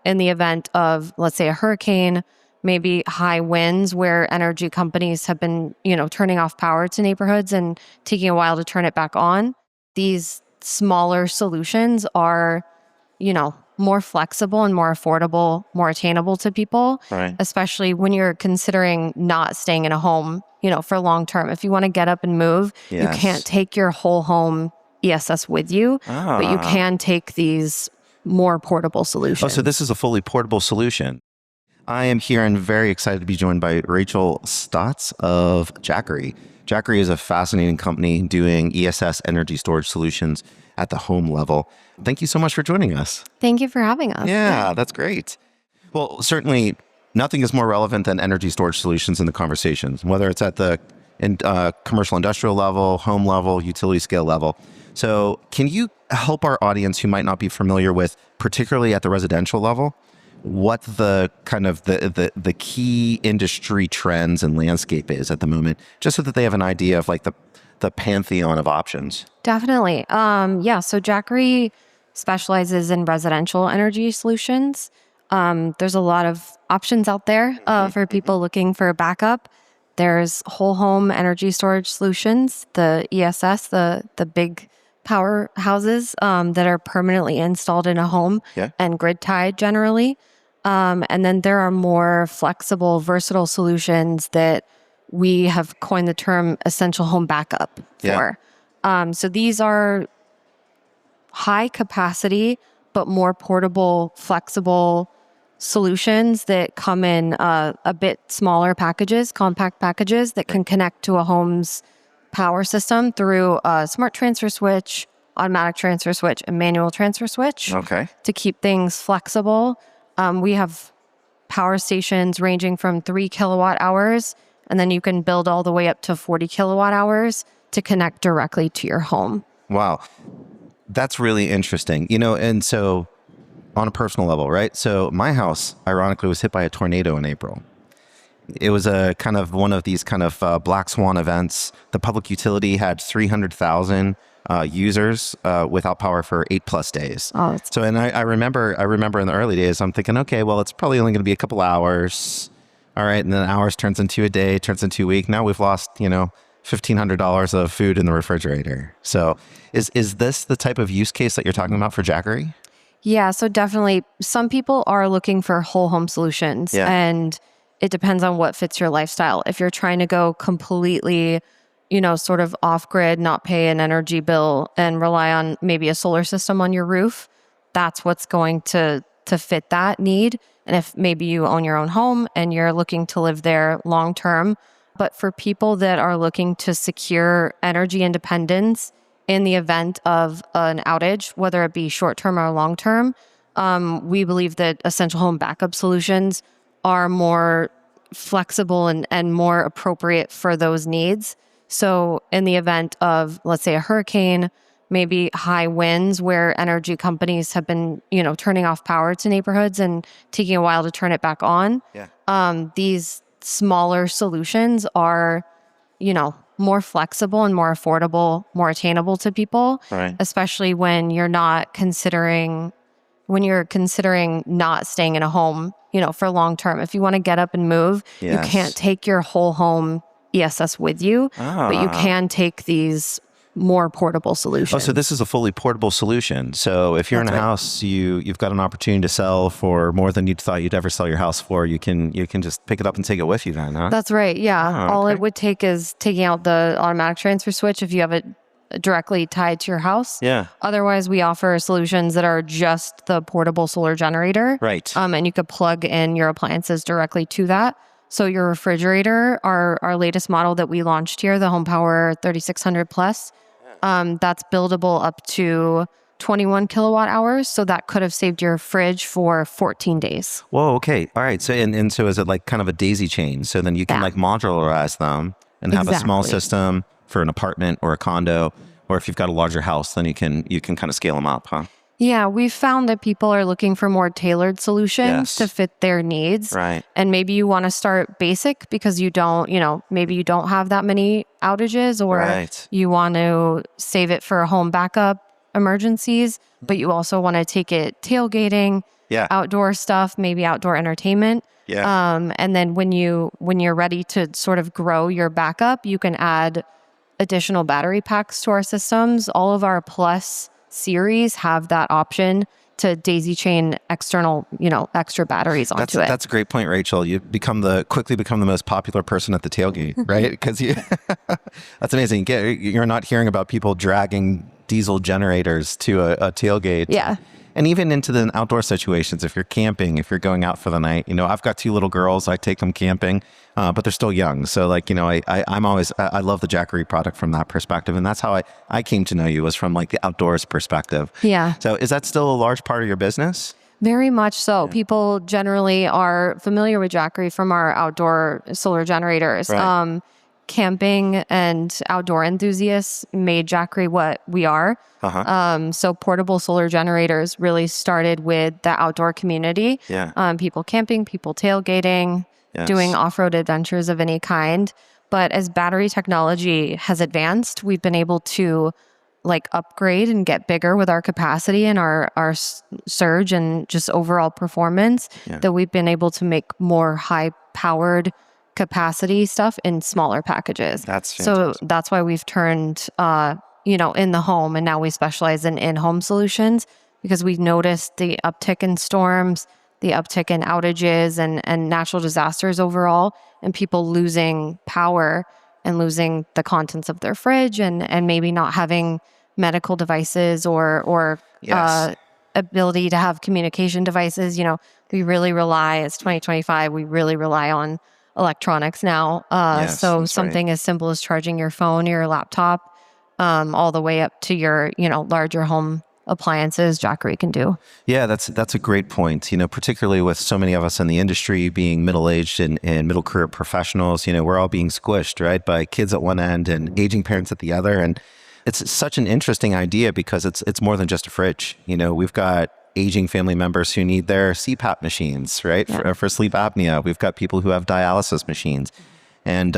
in the event of, let's say, a hurricane, maybe high winds where energy companies have been, turning off power to neighborhoods and taking a while to turn it back on, these smaller solutions are, more flexible and more affordable, more attainable to people, Right. especially when you're considering not staying in a home, for long term. If you want to get up and move, you Yes. can't take your whole home ESS with you, but you can take these more portable solutions. Oh, so this is a fully portable solution. I am here and very excited to be joined by Rachel Stotts of Jackery. Jackery is a fascinating company doing ESS energy storage solutions at the home level. Thank you so much for joining us. Thank you for having us. Yeah, that's great. Well, certainly nothing is more relevant than energy storage solutions in the conversations, whether it's at the commercial industrial level, home level, utility scale level. So can you help our audience who might not be familiar with, particularly at the residential level, what the kind of the key industry trends and landscape is at the moment, just so that they have an idea of like the pantheon of options? Definitely. So Jackery specializes in residential energy solutions. There's a lot of options out there for people looking for a backup. There's whole home energy storage solutions, the ESS, the big powerhouses that are permanently installed in a home and grid tied generally. And then there are more flexible, versatile solutions that we have coined the term essential home backup for. So these are high capacity, but more portable, flexible solutions that come in a bit smaller packages, compact packages that can connect to a home's power system through a smart transfer switch, automatic transfer switch, and manual transfer switch to keep things flexible. We have power stations ranging from 3 kilowatt hours, and then you can build all the way up to 40 kilowatt hours to connect directly to your home. Wow. That's really interesting. And so on a personal level, right? So my house, ironically, was hit by a tornado in April. It was a kind of one of these kind of black swan events. The public utility had 300,000 users without power for 8+ days. Oh, so, and I remember in the early days, I'm thinking, okay, well, it's probably only going to be a couple hours. All right. And then hours turns into a day, turns into a week. Now we've lost, $1,500 of food in the refrigerator. So is this the type of use case that you're talking about for Jackery? Yeah, so definitely some people are looking for whole home solutions and it depends on what fits your lifestyle. If you're trying to go completely, sort of off grid, not pay an energy bill and rely on maybe a solar system on your roof, that's what's going to fit that need. And if maybe you own your own home and you're looking to live there long term, but for people that are looking to secure energy independence in the event of an outage, whether it be short-term or long-term, we believe that essential home backup solutions are more flexible and more appropriate for those needs. So in the event of, let's say, a hurricane, maybe high winds where energy companies have been, turning off power to neighborhoods and taking a while to turn it back on, these smaller solutions are, more flexible and more affordable, more attainable to people, especially when you're considering not staying in a home, for long term. If you want to get up and move, you can't take your whole home ESS with you, but you can take these more portable solutions. Oh, so this is a fully portable solution. So if you're in a house, you've got an opportunity to sell for more than you thought you'd ever sell your house for, you can just pick it up and take it with you then, huh? That's right. Yeah. All it would take is taking out the automatic transfer switch if you have it directly tied to your house. Yeah. Otherwise, we offer solutions that are just the portable solar generator. Right. And you could plug in your appliances directly to that. So your refrigerator, our latest model that we launched here, the Home Power 3600 Plus, that's buildable up to 21 kilowatt hours. So that could have saved your fridge for 14 days. Whoa, okay. All right. So, and so is it like kind of a daisy chain? So then you can like modularize them and have a small system for an apartment or a condo, or if you've got a larger house, then you can kind of scale them up, huh? Yeah, we've found that people are looking for more tailored solutions to fit their needs. Right. And maybe you want to start basic because you don't, maybe you don't have that many outages, or you want to save it for home backup emergencies, but you also want to take it tailgating Yeah. outdoor stuff, maybe outdoor entertainment. Yeah. And then when you're ready to sort of grow your backup, you can add additional battery packs to our systems. All of our Plus series have that option to daisy chain external, extra batteries onto it. That's a great point, Rachel. You quickly become the most popular person at the tailgate, right? Because that's amazing. You're not hearing about people dragging diesel generators to a tailgate. Yeah. And even into the outdoor situations, if you're camping, if you're going out for the night, I've got 2 little girls. I take them camping, but they're still young. So I love the Jackery product from that perspective. And that's how I came to know you, was from like the outdoors perspective. Yeah. So is that still a large part of your business? Very much so. Yeah. People generally are familiar with Jackery from our outdoor solar generators. Right. Camping and outdoor enthusiasts made Jackery what we are. Uh-huh. So portable solar generators really started with the outdoor community. Yeah. People camping, people tailgating, Yes. doing off-road adventures of any kind. But as battery technology has advanced, we've been able to upgrade and get bigger with our capacity and our surge and just overall performance, that we've been able to make more high-powered capacity stuff in smaller packages. That's fantastic. So that's why we've turned, in the home, and now we specialize in in-home solutions, because we've noticed the uptick in storms, the uptick in outages and natural disasters overall, and people losing power and losing the contents of their fridge and maybe not having medical devices or Yes. ability to have communication devices. We really rely, it's 2025, we really rely on electronics now. Yes, So that's something right. as simple as charging your phone or your laptop, all the way up to your, larger home appliances, Jackery can do. Yeah, that's a great point. Particularly with so many of us in the industry being middle-aged and middle career professionals, we're all being squished, right, by kids at one end and aging parents at the other. And it's such an interesting idea because it's more than just a fridge. We've got aging family members who need their CPAP machines, right, for sleep apnea. We've got people who have dialysis machines. And,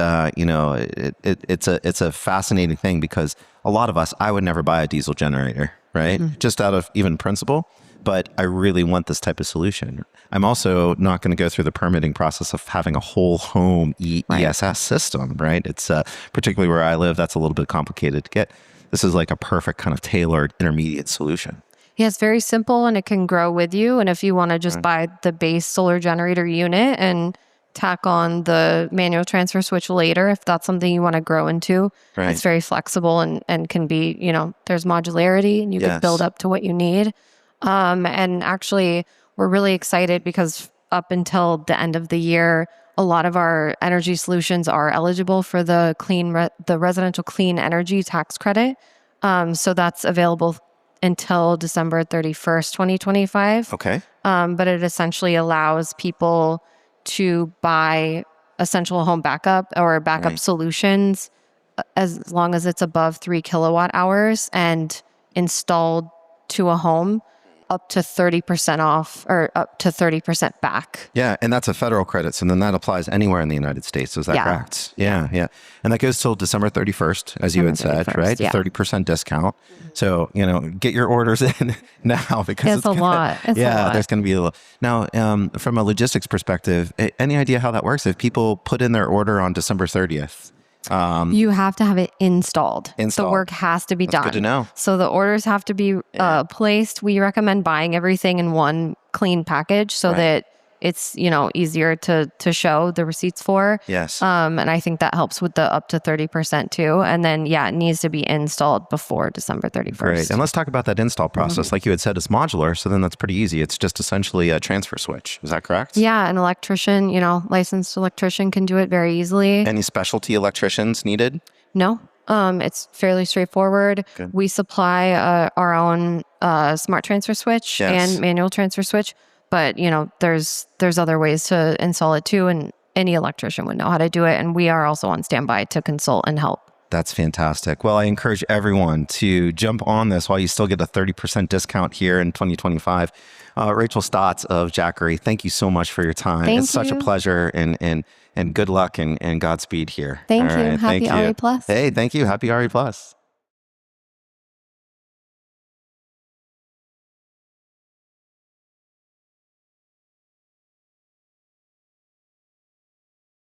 it's a fascinating thing because a lot of us, I would never buy a diesel generator, right? Mm-hmm. Just out of even principle, but I really want this type of solution. I'm also not going to go through the permitting process of having a whole home ESS system, right? It's particularly where I live, that's a little bit complicated to get. This is like a perfect kind of tailored intermediate solution. Yeah, it's very simple and it can grow with you. And if you want to just buy the base solar generator unit and tack on the manual transfer switch later, if that's something you want to grow into, it's very flexible and can be, there's modularity and you can build up to what you need. And actually, we're really excited because up until the end of the year, a lot of our energy solutions are eligible for the residential clean energy tax credit. So that's available until December 31st, 2025. Okay. But it essentially allows people to buy essential home backup or backup solutions as long as it's above 3 kilowatt hours and installed to a home, up to 30% off or up to 30% back. Yeah, and that's a federal credit. So then that applies anywhere in the United States. Is that correct? Yeah. And that goes till December 31st, as you had said, right? 30% discount. So, get your orders in now because it's a lot. There's going to be a lot. Now, from a logistics perspective, any idea how that works? If people put in their order on December 30th, you have to have it installed. The work has to be done. Good to know. So the orders have to be placed. We recommend buying everything in one clean package so that it's, easier to show the receipts for. Yes. And I think that helps with the up to 30% too. And then, it needs to be installed before December 31st. Great. And let's talk about that install process. Mm-hmm. Like you had said, it's modular. So then that's pretty easy. It's just essentially a transfer switch. Is that correct? Yeah. An electrician, licensed electrician can do it very easily. Any specialty electricians needed? No. It's fairly straightforward. Good. We supply our own smart transfer switch and manual transfer switch. But, there's other ways to install it too. And any electrician would know how to do it. And we are also on standby to consult and help. That's fantastic. Well, I encourage everyone to jump on this while you still get a 30% discount here in 2025. Rachel Stotts of Jackery, thank you so much for your time. It's such a pleasure and good luck and Godspeed here. Thank you. Happy RE Plus. Hey, thank you. Happy RE Plus.